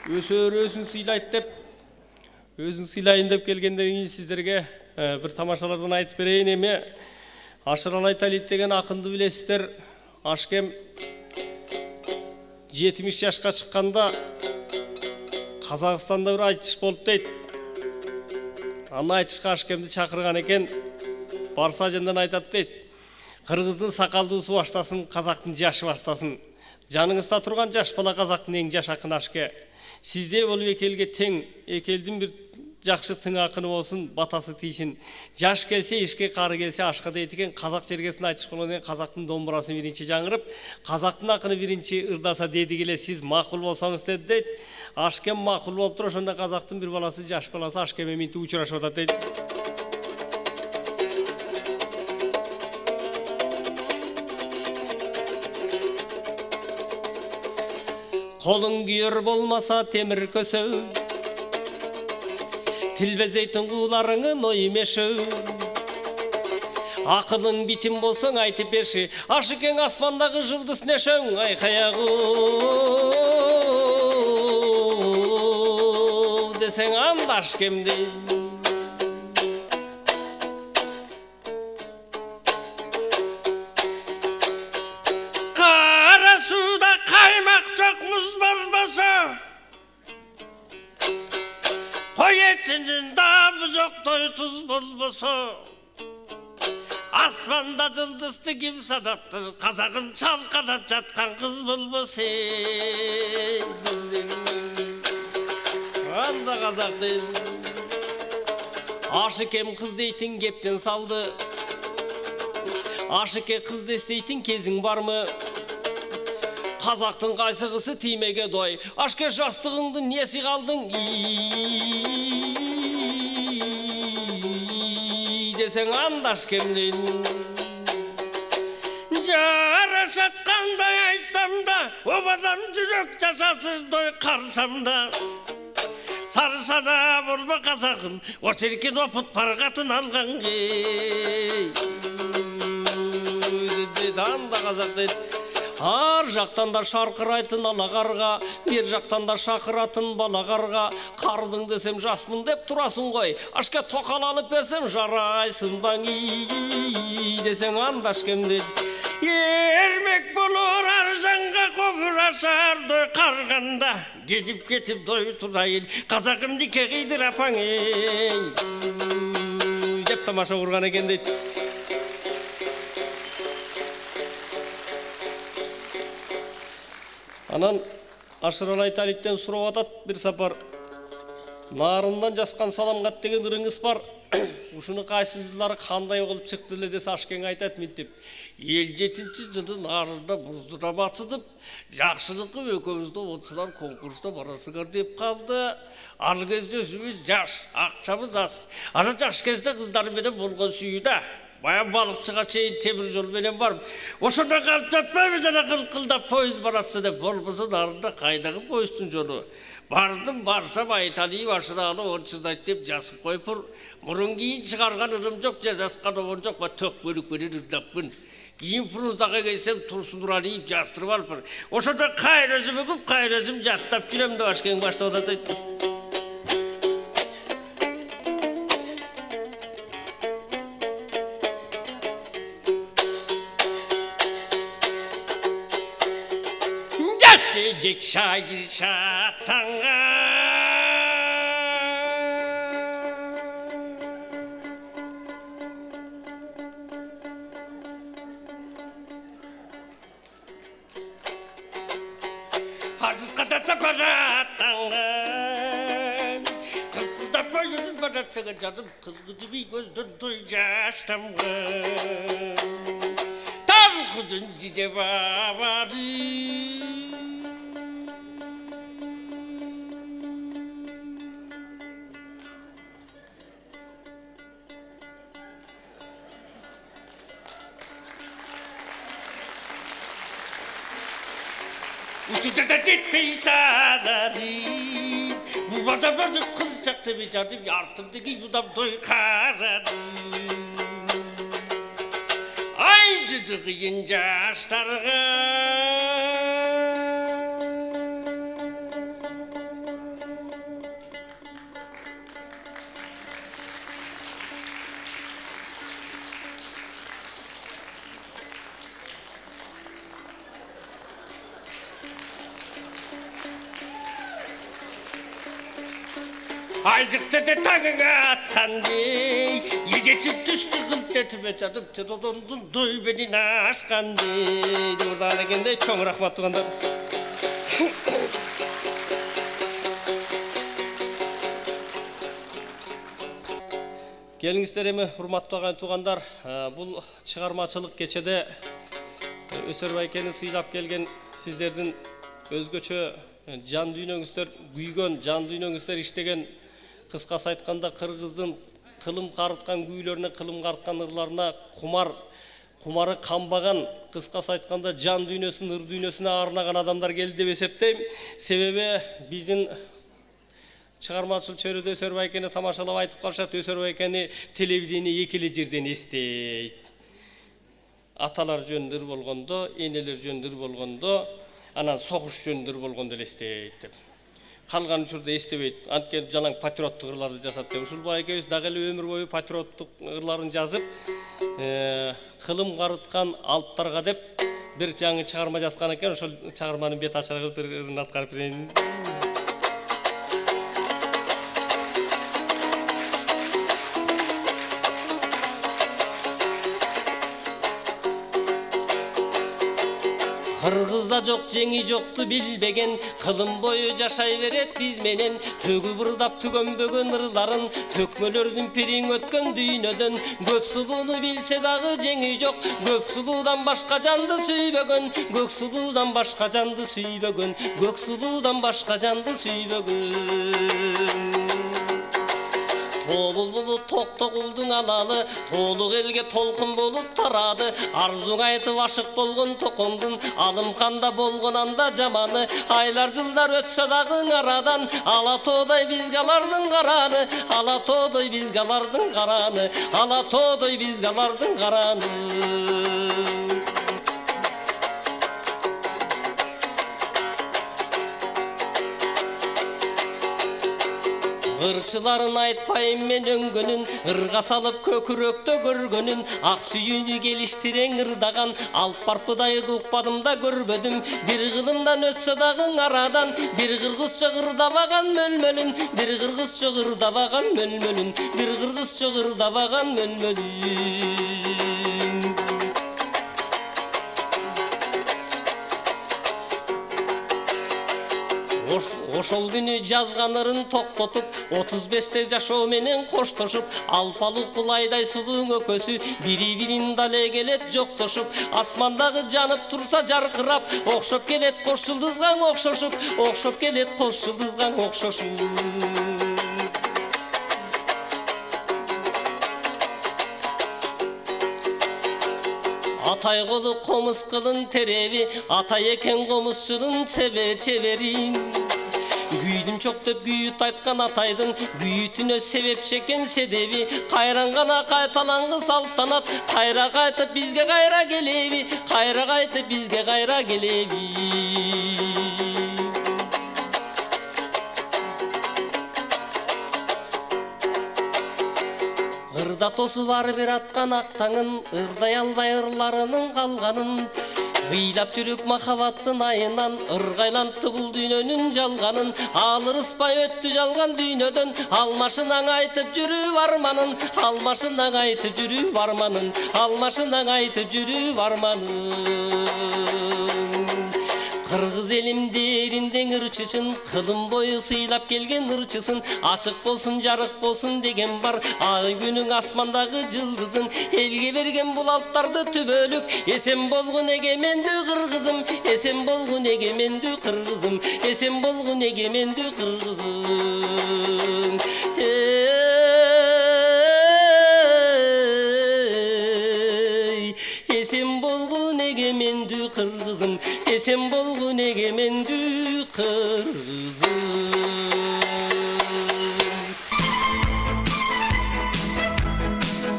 өзін сыйлайды деп, өзін сыйлайын деп келгенден кейін сіздерге бір тамашалардан айтып берейін. Еме Ашыралы Айталиев деген ақынды білесіздер. Ашкем 70 жашқа шыққанда Қазақстанда бір айтыш болды дейді. Ана айтышқа Ашкемді шақырған екен. Барса жөннен айтады дейді. Қырғыздың сақалдуысы баштасын, қазақтың жашы баштасын. Жаныңызда тұрған жаш бала қазақтың ең жаш ақын Ашке. Сізде болып екелге тең, екелдің бір жақшы тың ақыны болсын, батасы тейсін. Жаш келсе, ішке қары келсе, ашқа дейді екен. Қазақ жергесін айтыш болғаннан қазақтың домбырасы бірінші жаңғырып, қазақтың ақыны бірінші ырдаса деді келе, сіз мақұл болсаңыз деді дейді. Ашкем мақұл болып тұр, ошонда қазақтың бір баласы, жаш баласы Ашкеме менті ұшырашып отады дейді. Қолың күйер болмаса темір көсеу, тілбезейтін қуларыңын оймеші. Ақылың битім болсың айтып берші, Ашыкең аспандағы жылдыз нешің айқаяғу десең анда Ашкемді. Қара суда қаймақ жоқ мұз барбаса, қой етінің дабы жоқ той тұз болбаса, аспанда жылдызды кім садаптыр, қазағым шалқалап жатқан қыз болбаса. Анда қазақ дейді. Ашыкем қыз дейтін кептен салды, Ашыке қыз дестейтін кезің бар ма? Қазақтың қайсығысы тимеге дой, Ашке жастығыңды несі қалдың десең анда Ашкемден. Жарашатқандай айтсам да, обадан жүрек жашасыз дой қарсамда. Сарсада болма қазағым, очеркен опыт парғатын алған анда қазақ дейді. Ар жақтан да шарқырайтын алағарға, бер жақтан да шақыратын балағарға. Қардың десем жасмын деп тұрасың ғой, Ашқа тоқал алып берсем жарайсың баңи десең анда Ашкемді. Ермек болыр аржанға қобыр ашар дой қарғанда, кетіп дой тұрайын, қазағым дике қидыр апаңын деп тамаша құрған екен дейді. Анан Ашыралы Айталиевтен сұрап атат бір сапар. Нарындан жасқан саламғат деген ырыңыз бар. Ушыны қайсы жылдары қандай қылып шықты десе Ашкең айтат ментеп. 57-ші жылы нарында бұздыра басыдып, жақшылықы өкөмізді отсылар конкурста барасығар деп қалды. Ар кезде өзіміз жаш, ақшамыз аз. Ара жаш кезде қыздар менен болған сүйді. Бая балықшыға шейін темір жол менен барып, ошында қалып жатпаймы жана қылқылдап пойыз барасы деп болбысы нарында қайдағы пойыздың жолы. Бардым, барсам Айталиев Ашыралы онсыздайды деп жасып қойпыр. Мұрын кейін шығарған ұрым жоқ, жазасқан оғын жоқ, ба төк бөлік берер үрдаппын. Кейін фруздаға келсем тұрсын Нұралиев жастырып алпыр. Ошында қайрызым үгіп, қайрызым жаттап жүремді Ашкең башта одатайды. Жек шайыр шатаңға Азыз қататса баратаңға Қыз-қыздап бойыңыз баратсыға жазым Қыз-қызы бей көздің той жастамға Там құдын жиде бабары Uçukta gitmeyi sağladım. Bu badamacı kızacaktı bir canım yardımdaki budam doy karadım. Ay cücüğün yaşlarına Aycıkta da tağına atkandı, yedesi düştü kıl tetime çatıp çatodondun duy beni aşkandı. Buradan ekende çok rahmat tuğanlar. Келиңиздер эми урматтуу ағайын туугандар, бул чыгармачылык кечеде Өсөр байкени сыйлап келген сиздердин өзгөчө жан дүйнөңүздөр күйгөн, жан дүйнөңүздөр иштеген, кыскасы айтканда кыргыздын кылым карыткан күүлөрүнө, кылым карыткан ырларына кумары камбаган, кыскасы айтканда жан дүйнөсүн, ыр дүйнөсүнө арнаган адамдар келди деп эсептейм. Себеби биздин чыгармачыл чөрүдө Өсөр байкени тамашалап айтып калышат, Өсөр байкени телевидение эки эле жерден эстейт. Аталар жөндөр болгондо, энелер жөндөр болгондо, анан согуш жөндөр болгондо эле эстейт деп. Калган учурда эстебейт. Анткени жалаң патриоттук ырларды жасат деп. Ушул байкебиз дагы эле өмүр бою патриоттук ырларын жазып, кылым карыткан алыптарга деп бир жаңы чыгарма жазган экен. Ошол чыгарманын бет ачары бир ырын аткарып берейин. Кыргызда жок жеңи жокту билбеген, кылым бою жашай берет биз менен. Төгү бырдап түгөнбөгөн ырларын, төкмөлөрдүн пириң өткөн дүйнөдөн. Көк сулууну билсе дагы жеңи жок, көк сулуудан башка жанды сүйбөгөн. Көк сулуудан башка жанды сүйбөгөн, көк сулуудан башка жанды сүйбөгөн. Толул булут токтогулдун алалы, толук элге толкун болуп тарады. Арзуң айтып ашык болгон токондун, алым канда болгон анда жаманы. Айлар жылдар өтсө дагы арадан, ала тоодой бизге алардын караны. Ала тоодой бизге алардын караны, ала тоодой бизге алардын караны. Ырчыларын айтпайым мен өңгөнүн, ырга салып көкүрөктө көргөнүн. Ак сүйүүнү келиштирең ырдаган, алып барпыдай укпадым да көрбөдүм. Бир кылымдан өтсө дагы арадан, бир кыргызча ырдабаган мөлмөлүн. Бир кыргызча ырдабаган мөлмөлүн, бир кыргызча ырдабаган мөлмөлүн. Ошол күнү жазган ырын токтотуп, 35те жашоо менен коштошуп, алпалуу кулайдай сулуу өкөсү бири-бирин дале келет жоктошуп. Асмандагы жанып турса жаркырап, окшоп келет кош жылдызга окшошуп, окшоп келет кош жылдызга окшошуп. Атай колу комуз кылын тереби, атай экен комузчунун чеберин. Күйдүм чок деп күйүт айткан атайдын, күйүтүнө себеп чекен седеби. Кайрангана кайталаңгы салтанат, кайра кайтып бизге кайра келеби, кайра кайтып бизге кайра келеби. Ырда тосу бар бир аткан актаңын, ырдай албай ырларынын калганын. Ыйлап жүрүп махабаттын айынан, ыргайлантты бул дүйнөнүн жалганын. Алырыспай өттү жалган дүйнөдөн, алмашынаң айтып жүрүп арманын. Алмашынаң айтып жүрүп арманын, алмашынаң айтып жүрүп арманын. Кыргыз элим дээриндең ырчысын, кылым бою сыйлап келген ырчысын. Ачык болсун, жарык болсун деген бар, ай күнүң асмандагы жылдызын. Элге берген бул алттарды түбөлүк, эсен болгун эгемендүү кыргызым. Эсен болгун эгемендүү кыргызым, эсен болгун эгемендүү кыргызым. Эсен болгун эгемендүү кыргызым, эсен болгун эгемендүү кыргызым.